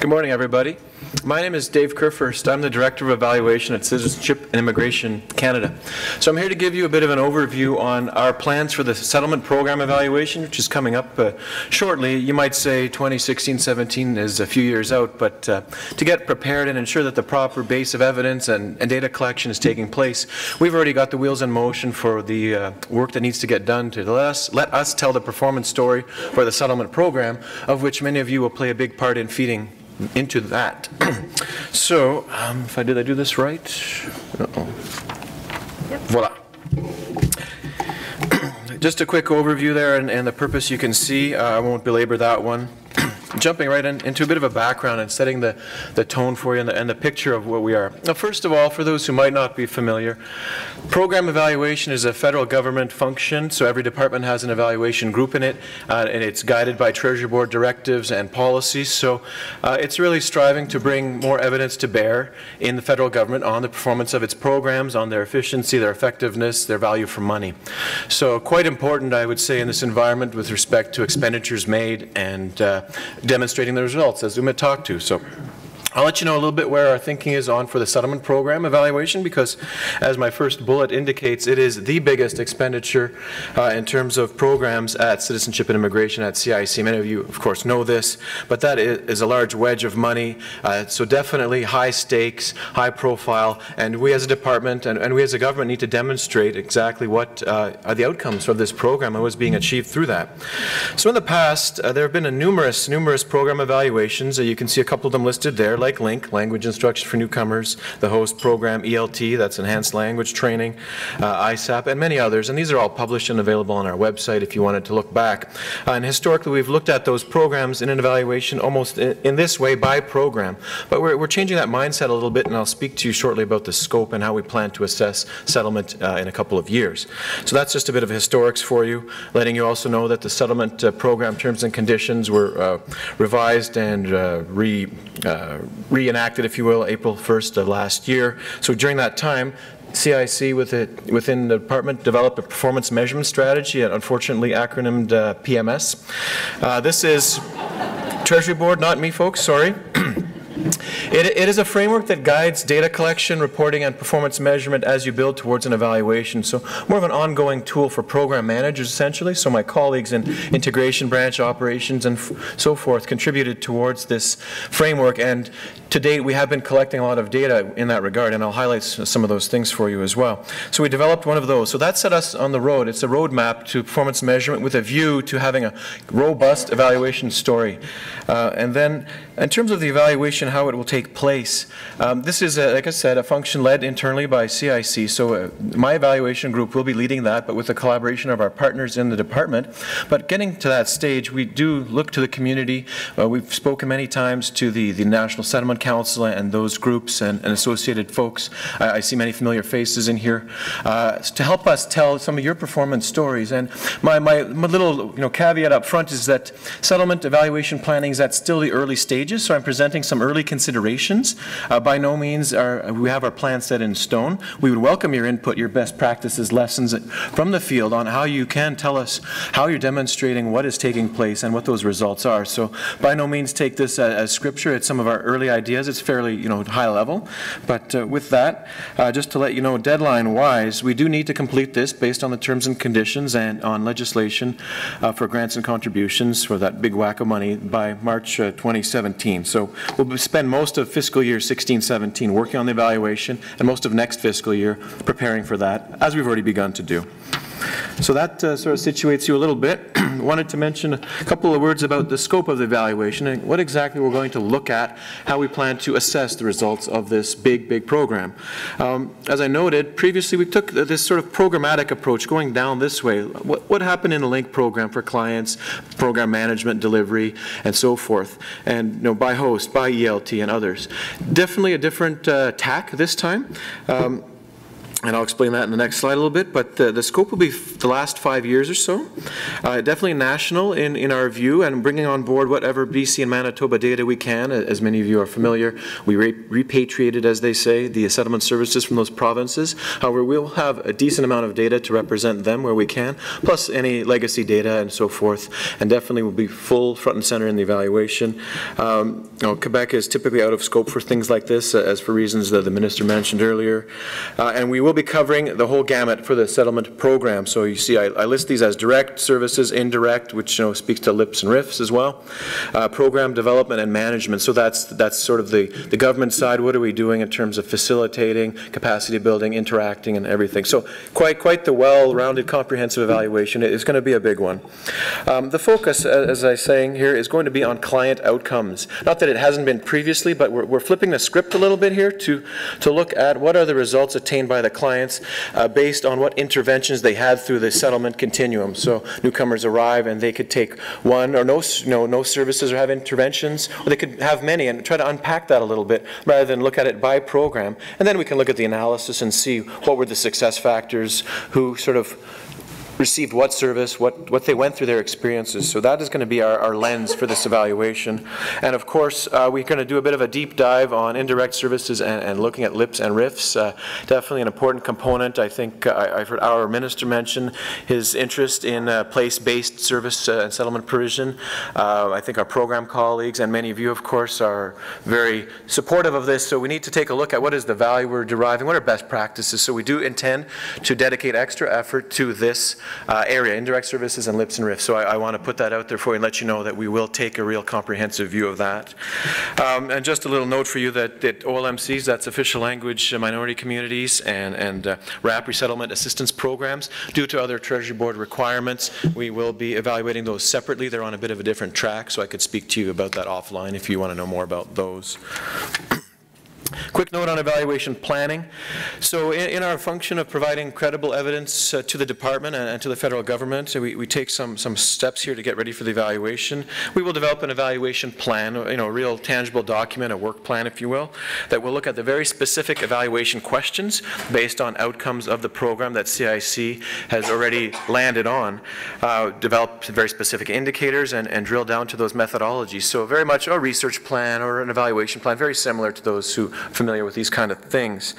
Good morning, everybody. My name is Dave Kurfurst. I'm the Director of Evaluation at Citizenship and Immigration Canada. So I'm here to give you a bit of an overview on our plans for the settlement program evaluation, which is coming up shortly. You might say 2016-17 is a few years out, but to get prepared and ensure that the proper base of evidence and data collection is taking place, we've already got the wheels in motion for the work that needs to get done to let us tell the performance story for the settlement program, of which many of you will play a big part in feeding into that. So, did I do this right? Uh-oh. Yep. Voila. Just a quick overview there and the purpose you can see. I won't belabor that one. Jumping right into a bit of a background and setting the tone for you and the picture of what we are. Now, first of all, for those who might not be familiar, program evaluation is a federal government function, so every department has an evaluation group in it, and it's guided by Treasury Board directives and policies. So it's really striving to bring more evidence to bear in the federal government on the performance of its programs, on their efficiency, their effectiveness, their value for money. So quite important, I would say, in this environment with respect to expenditures made and demonstrating the results, as Umit talked to. So I'll let you know a little bit where our thinking is on for the settlement program evaluation, because as my first bullet indicates, it is the biggest expenditure in terms of programs at Citizenship and Immigration at CIC. Many of you, of course, know this, but that is a large wedge of money. So definitely high stakes, high profile, and we as a department and we as a government need to demonstrate exactly what are the outcomes of this program and what's being achieved through that. So in the past, there have been numerous program evaluations. You can see a couple of them listed there, like LINC, Language Instruction for Newcomers, the host program ELT, that's Enhanced Language Training, ISAP, and many others. And these are all published and available on our website if you wanted to look back. And historically, we've looked at those programs in an evaluation almost in this way by program. But we're changing that mindset a little bit, and I'll speak to you shortly about the scope and how we plan to assess settlement in a couple of years. So that's just a bit of historics for you, letting you also know that the settlement program terms and conditions were revised and reenacted, if you will, April 1st of last year. So during that time, CIC within the department developed a performance measurement strategy, unfortunately acronymed PMS. This is Treasury Board, not me folks, sorry. It is a framework that guides data collection, reporting, and performance measurement as you build towards an evaluation. So more of an ongoing tool for program managers, essentially. So my colleagues in integration, branch operations, and so forth contributed towards this framework. And to date, we have been collecting a lot of data in that regard, and I'll highlight some of those things for you as well. So we developed one of those. So that set us on the road. It's a roadmap to performance measurement with a view to having a robust evaluation story. And then in terms of the evaluation, how it will take place, this is, like I said, a function led internally by CIC. So my evaluation group will be leading that, but with the collaboration of our partners in the department. But getting to that stage, we do look to the community. We've spoken many times to the National Settlement Council and those groups and associated folks. I see many familiar faces in here to help us tell some of your performance stories. And my little caveat up front is that settlement evaluation planning is at still the early stages, so I'm presenting some early considerations. By no means we have our plan set in stone. We would welcome your input, your best practices, lessons from the field on how you can tell us how you're demonstrating what is taking place and what those results are. So by no means take this as scripture. It's some of our early ideas. It's fairly high level. But with that, just to let you know, deadline-wise, we do need to complete this based on the terms and conditions and on legislation for grants and contributions for that big whack of money by March 2017. So we'll spend most of fiscal year 16-17 working on the evaluation and most of next fiscal year preparing for that, as we've already begun to do. So that sort of situates you a little bit. Wanted to mention a couple of words about the scope of the evaluation and what exactly we're going to look at, how we plan to assess the results of this big program. As I noted, previously we took this sort of programmatic approach going down this way. What happened in the LINC program for clients, program management, delivery, and so forth, and by host, by ELT, and others. Definitely a different tack this time. And I'll explain that in the next slide a little bit, but the scope will be the last 5 years or so. Definitely national in our view, and bringing on board whatever BC and Manitoba data we can. As many of you are familiar, we repatriated, as they say, the settlement services from those provinces. However, we'll have a decent amount of data to represent them where we can, plus any legacy data and so forth, and definitely will be full front and center in the evaluation. Quebec is typically out of scope for things like this, as for reasons that the Minister mentioned earlier. And we will be covering the whole gamut for the settlement program. So you see, I list these as direct services, indirect, which speaks to LIPs and RIFs as well, program development and management. So that's sort of the government side. What are we doing in terms of facilitating, capacity building, interacting, and everything? So quite the well-rounded, comprehensive evaluation. It's going to be a big one. The focus, as I was saying here, is going to be on client outcomes. Not that it hasn't been previously, but we're flipping the script a little bit here to look at what are the results attained by the clients based on what interventions they had through the settlement continuum. So newcomers arrive and they could take one or no services or have interventions, or they could have many, and try to unpack that a little bit rather than look at it by program. And then we can look at the analysis and see what were the success factors, who sort of received what service, what they went through, their experiences. So that is going to be our lens for this evaluation. And of course, we're going to do a bit of a deep dive on indirect services and looking at LIPs and RIFs. Definitely an important component. I think I've heard our minister mention his interest in place-based service and settlement provision. I think our program colleagues and many of you, of course, are very supportive of this. So we need to take a look at what is the value we're deriving, what are best practices. So we do intend to dedicate extra effort to this area, indirect services and LIPs and RIFs. So I want to put that out there for you and let you know that we will take a real comprehensive view of that. And just a little note for you that OLMCs, that's official language minority communities, and RAP, resettlement assistance programs, due to other Treasury Board requirements, we will be evaluating those separately. They're on a bit of a different track, so I could speak to you about that offline if you want to know more about those. Quick note on evaluation planning. So in our function of providing credible evidence to the department and to the federal government, we take some steps here to get ready for the evaluation. We will develop an evaluation plan, a real tangible document, a work plan, if you will, that will look at the very specific evaluation questions based on outcomes of the program that CIC has already landed on, develop very specific indicators and drill down to those methodologies. So very much a research plan or an evaluation plan, very similar to those who familiar with these kind of things.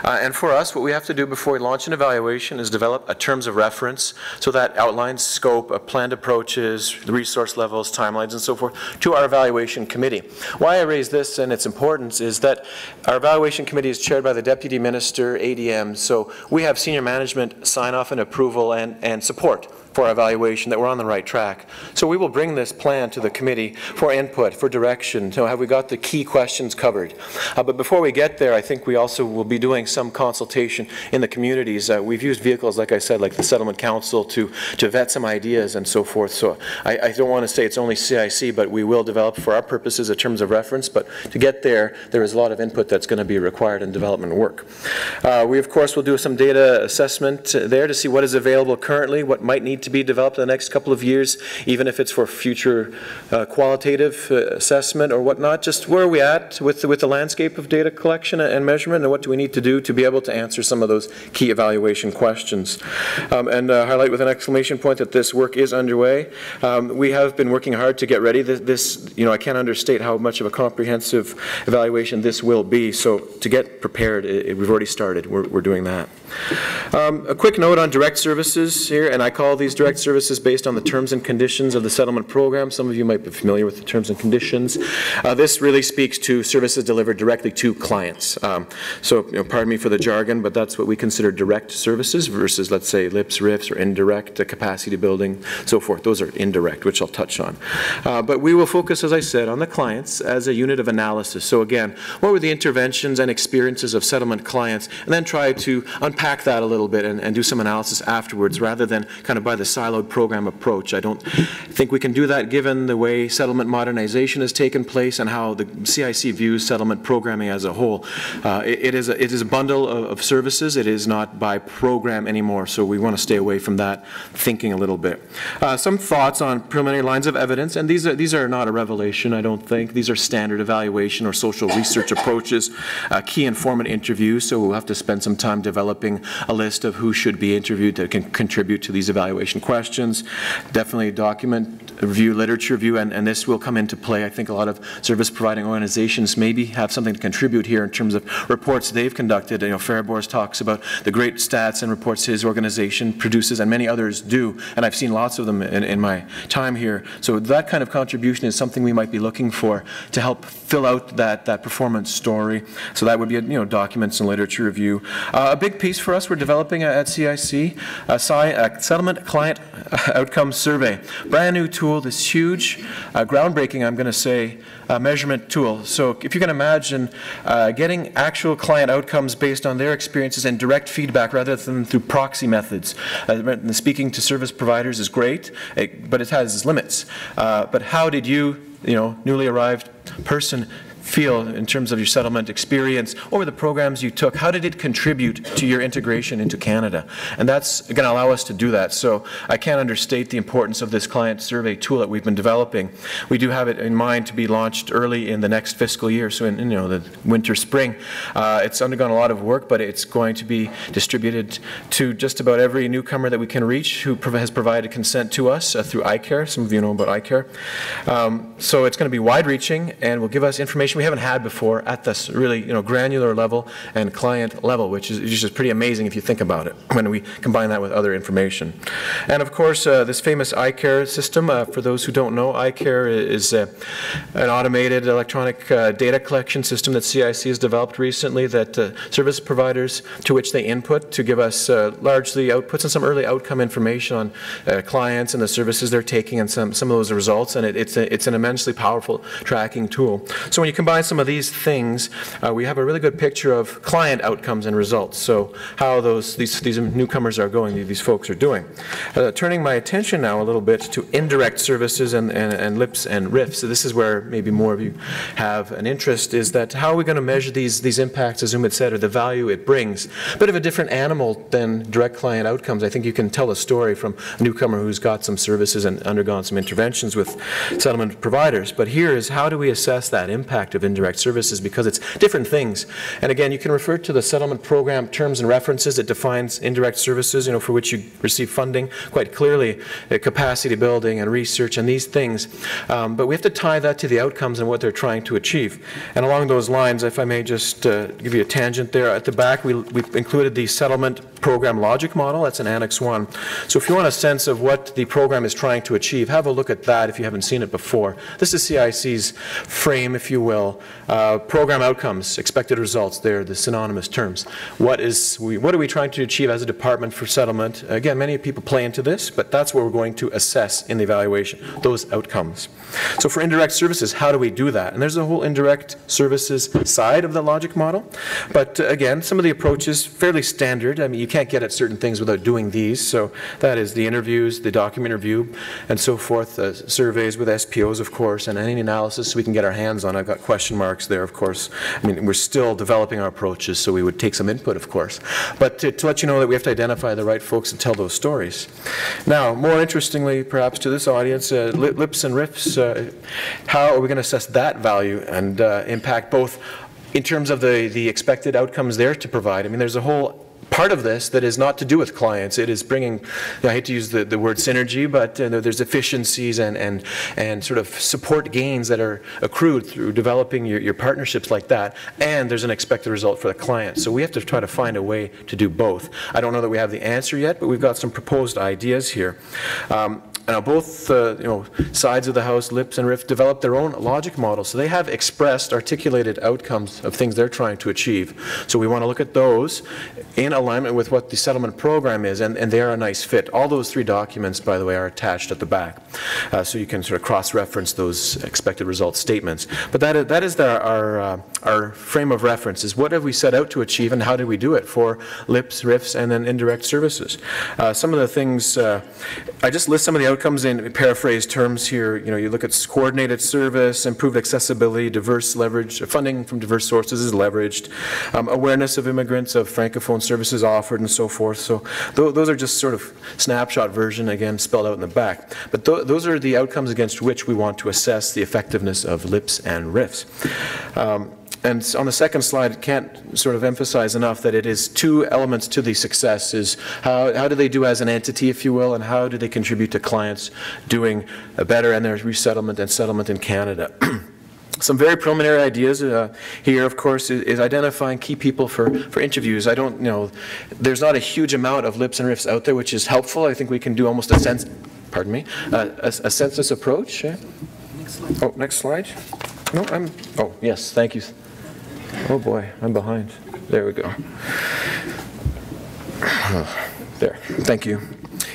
And for us, what we have to do before we launch an evaluation is develop a terms of reference, so that outlines scope, planned approaches, the resource levels, timelines, and so forth, to our evaluation committee. Why I raise this and its importance is that our evaluation committee is chaired by the Deputy Minister, ADM, so we have senior management sign off and approval and support for our evaluation that we're on the right track. So we will bring this plan to the committee for input, for direction. So have we got the key questions covered? But before we get there, I think we also will be doing some consultation in the communities. We've used vehicles, like I said, like the Settlement Council to vet some ideas and so forth. So I don't want to say it's only CIC, but we will develop for our purposes a terms of reference. But to get there, there is a lot of input that's going to be required in development work. We, of course, will do some data assessment there to see what is available currently, what might need to be developed in the next couple of years, even if it's for future qualitative assessment or whatnot. Just where are we at with the landscape of data collection and measurement, and what do we need to do to be able to answer some of those key evaluation questions. And highlight with an exclamation point that this work is underway. We have been working hard to get ready. This, I can't understate how much of a comprehensive evaluation this will be. So to get prepared, we've already started. We're doing that. A quick note on direct services here, and I call these direct services based on the terms and conditions of the settlement program. Some of you might be familiar with the terms and conditions. This really speaks to services delivered directly to clients. So, pardon me for the jargon, but that's what we consider direct services versus, let's say, LIPs, RIFs, or indirect capacity building, so forth. Those are indirect, which I'll touch on. But we will focus, as I said, on the clients as a unit of analysis. So again, what were the interventions and experiences of settlement clients, and then try to unpack that a little bit and do some analysis afterwards, rather than kind of by the siloed program approach. I don't think we can do that given the way settlement modernization has taken place and how the CIC views settlement programming as a whole. It is a bundle of services. It is not by program anymore, so we want to stay away from that thinking a little bit. Some thoughts on preliminary lines of evidence, and these are not a revelation, I don't think. These are standard evaluation or social research approaches, key informant interviews, so we'll have to spend some time developing a list of who should be interviewed that can contribute to these evaluation questions. Definitely document review, literature review, and this will come into play. I think a lot of service providing organizations maybe have something to contribute here in terms of reports they've conducted. You know, Fairbourse talks about the great stats and reports his organization produces, and many others do, and I've seen lots of them in my time here. So that kind of contribution is something we might be looking for to help fill out that performance story. So that would be, documents and literature review. A big piece for us we're developing at CIC, a settlement client outcome survey. Brand new tool, this huge, groundbreaking, I'm going to say, measurement tool. So if you can imagine getting actual client outcomes based on their experiences and direct feedback rather than through proxy methods. Speaking to service providers is great, but it has its limits. But how did you, newly arrived person feel in terms of your settlement experience or the programs you took? How did it contribute to your integration into Canada? And that's going to allow us to do that. So I can't understate the importance of this client survey tool that we've been developing. We do have it in mind to be launched early in the next fiscal year, so in the winter, spring. It's undergone a lot of work, but it's going to be distributed to just about every newcomer that we can reach who has provided consent to us through iCare. Some of you know about iCare. So it's going to be wide-reaching and will give us information we haven't had before at this really granular level and client level, which is just pretty amazing if you think about it when we combine that with other information. And of course, this famous iCare system, for those who don't know, iCare is an automated electronic data collection system that CIC has developed recently that service providers to which they input to give us largely outputs and some early outcome information on clients and the services they're taking and some of those results, and it's an immensely powerful tracking tool. So when you combine some of these things, we have a really good picture of client outcomes and results. So how these newcomers are going, these folks are doing. Turning my attention now a little bit to indirect services and LIPs and RIFs. So this is where maybe more of you have an interest, is that how are we going to measure these impacts, as Umit said, or the value it brings? A bit of a different animal than direct client outcomes. I think you can tell a story from a newcomer who's got some services and undergone some interventions with settlement providers. But here is how do we assess that impact of indirect services, because it's different things. And again, you can refer to the settlement program terms and references. It defines indirect services, for which you receive funding quite clearly, capacity building and research and these things. But we have to tie that to the outcomes and what they're trying to achieve. And along those lines, if I may just give you a tangent there, at the back we've included the settlement program logic model. That's in Annex 1. So if you want a sense of what the program is trying to achieve, have a look at that if you haven't seen it before. This is CIC's frame, if you will. Program outcomes, expected results, they're the synonymous terms. What are we trying to achieve as a department for settlement? Again, many people play into this, but that's what we're going to assess in the evaluation, those outcomes. So for indirect services, how do we do that? And there's a whole indirect services side of the logic model. But again, some of the approaches fairly standard. I mean, you can't get at certain things without doing these. So that is the interviews, the document review, and so forth, surveys with SPOs, of course, and any analysis we can get our hands on. I've got question marks there, of course. I mean, we're still developing our approaches, so we would take some input, of course. But to let you know that we have to identify the right folks and tell those stories. Now, more interestingly, perhaps to this audience, LIPs and RIFs, how are we going to assess that value and impact both in terms of the expected outcomes there to provide? I mean, there's a whole part of this that is not to do with clients. It is bringing, I hate to use the word synergy, but there's efficiencies and sort of support gains that are accrued through developing your partnerships like that, and there's an expected result for the client. So we have to try to find a way to do both. I don't know that we have the answer yet, but we've got some proposed ideas here. Now both sides of the house, LIPS and RIF, developed their own logic models. So they have expressed, articulated outcomes of things they're trying to achieve. So we want to look at those in alignment with what the settlement program is, and they are a nice fit. All those 3 documents, by the way, are attached at the back. So you can sort of cross-reference those expected results statements. But that is our frame of reference, is what have we set out to achieve and how did we do it for LIPS, RIFs, and then indirect services. Some of the things, I just list some of the outcomes in paraphrased terms here. You look at coordinated service, improved accessibility, diverse leverage, funding from diverse sources is leveraged, awareness of immigrants, of francophone services offered, and so forth. So those are just sort of snapshot version, again, spelled out in the back. But those are the outcomes against which we want to assess the effectiveness of LIPS and RIFs. And on the second slide, can't sort of emphasize enough that it is 2 elements to the success, is how do they do as an entity, if you will, and how do they contribute to clients doing better and their resettlement and settlement in Canada. Some very preliminary ideas here, of course, is identifying key people for interviews. I don't know, there's not a huge amount of LIPS and RIFs out there, which is helpful. I think we can do almost a census approach. Yeah? Next slide. Oh, next slide. No, oh, yes, thank you. Oh boy, I'm behind. There we go. There, thank you.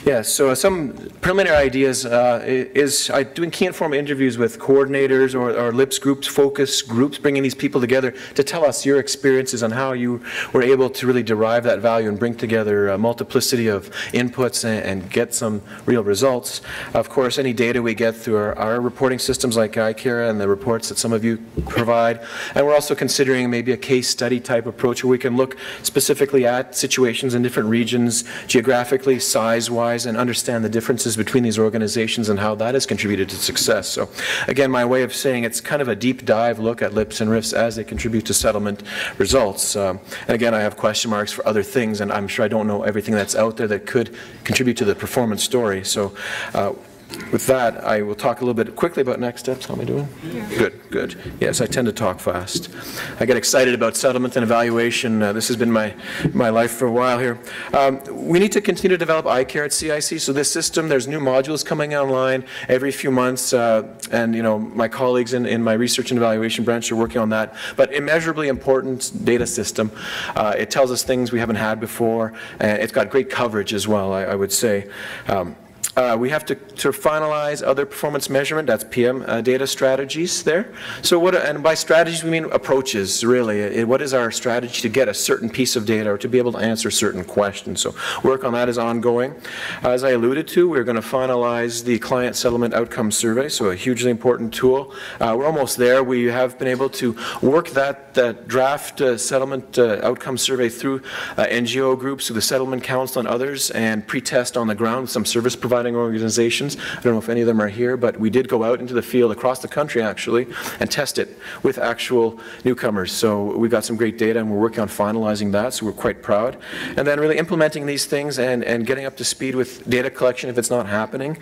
Yeah, so some preliminary ideas is doing key informed interviews with coordinators or LIPS groups, focus groups, bringing these people together to tell us your experiences on how you were able to really derive that value and bring together a multiplicity of inputs and get some real results. Of course, any data we get through our reporting systems like ICARA and the reports that some of you provide. And we're also considering maybe a case study type approach where we can look specifically at situations in different regions, geographically, size-wise, and understand the differences between these organizations and how that has contributed to success. So again, my way of saying it's kind of a deep dive look at LIPS and RIFs as they contribute to settlement results. And again, I have question marks for other things, and I'm sure I don't know everything that's out there that could contribute to the performance story. So with that, I will talk a little bit quickly about next steps. How am I doing? Yeah. Good, good. Yes, I tend to talk fast. I get excited about settlement and evaluation. This has been my life for a while here. We need to continue to develop iCare at CIC. So this system, there's new modules coming online every few months, and my colleagues in my research and evaluation branch are working on that. But immeasurably important data system. It tells us things we haven't had before, and it's got great coverage as well, I would say. We have to finalize other performance measurement, that's PM data strategies there. So and by strategies we mean approaches, really. What is our strategy to get a certain piece of data or to be able to answer certain questions? So work on that is ongoing. As I alluded to, we're going to finalize the client settlement outcome survey, so a hugely important tool. We're almost there. We have been able to work that draft settlement outcome survey through NGO groups, through the Settlement Council and others, and pre-test on the ground with some service providers organizations. I don't know if any of them are here, but we did go out into the field across the country actually and test it with actual newcomers. So we got some great data and we're working on finalizing that, so we're quite proud. And then really implementing these things and getting up to speed with data collection if it's not happening.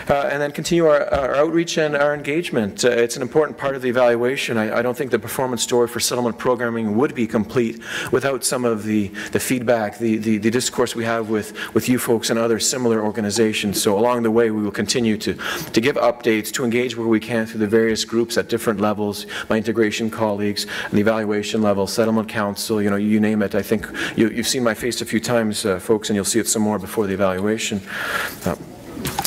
And then continue our outreach and our engagement. It's an important part of the evaluation. I don't think the performance story for settlement programming would be complete without some of the feedback, the discourse we have with you folks and other similar organizations. So along the way, we will continue to give updates, to engage where we can through the various groups at different levels, my integration colleagues, and the evaluation level, Settlement Council, you name it. I think you've seen my face a few times, folks, and you'll see it some more before the evaluation.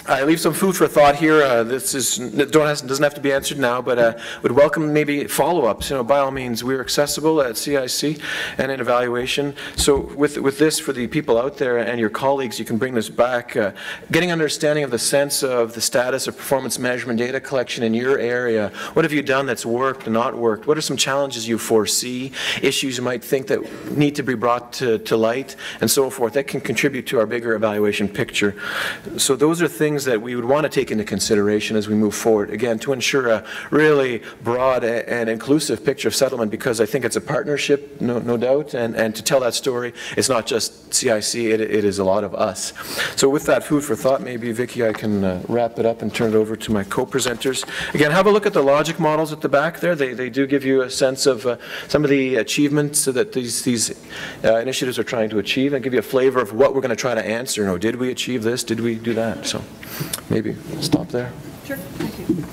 I leave some food for thought here. Doesn't have to be answered now, but would welcome maybe follow-ups. By all means, we're accessible at CIC and in evaluation. So with this, for the people out there and your colleagues, you can bring this back. Getting understanding of the sense of the status of performance measurement data collection in your area. What have you done that's worked and not worked? What are some challenges you foresee? Issues you might think that need to be brought to light, and so forth. That can contribute to our bigger evaluation picture. So those are things that we would want to take into consideration as we move forward, again, to ensure a really broad and inclusive picture of settlement, because I think it's a partnership, no doubt, and to tell that story, it's not just CIC, it is a lot of us. So with that food for thought, maybe, Vicki, I can wrap it up and turn it over to my co-presenters. Again, have a look at the logic models at the back there. They do give you a sense of some of the achievements that these initiatives are trying to achieve, and give you a flavor of what we're going to try to answer. Did we achieve this? Did we do that? So. Maybe stop there. Sure, thank you.